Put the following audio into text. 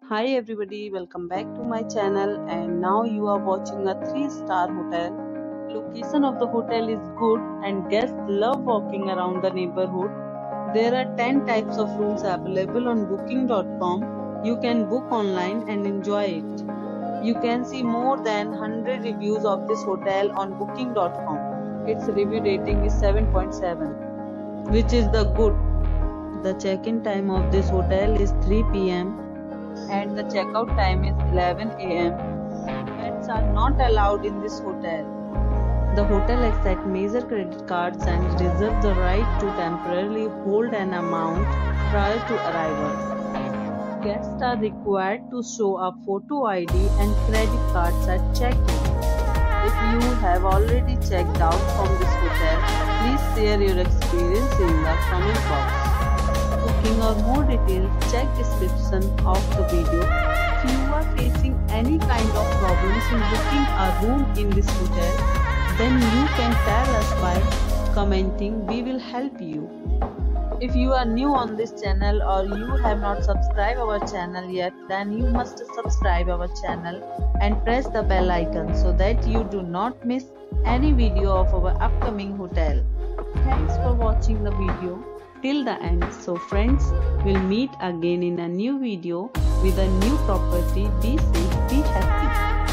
Hi everybody, welcome back to my channel, and now you are watching a 3-star hotel. Location of the hotel is good and guests love walking around the neighborhood. There are 10 types of rooms available on booking.com. You can book online and enjoy it. You can see more than 100 reviews of this hotel on booking.com. Its review rating is 7.7, which is the good. The check-in time of this hotel is 3 p.m. and the checkout time is 11 a.m. Pets are not allowed in this hotel. The hotel accepts major credit cards and reserves the right to temporarily hold an amount prior to arrival. Guests are required to show a photo ID and credit cards at check-in. If you have already checked out from this hotel, please share your experience in the comment box. Booking or more details, check description of the video. If you are facing any kind of problems in booking a room in this hotel, then you can tell us by commenting. We will help you. If you are new on this channel or you have not subscribed our channel yet, then you must subscribe our channel and press the bell icon so that you do not miss any video of our upcoming hotel. Thanks for watching the video till the end. So friends, we'll meet again in a new video with a new property. Be safe, be happy.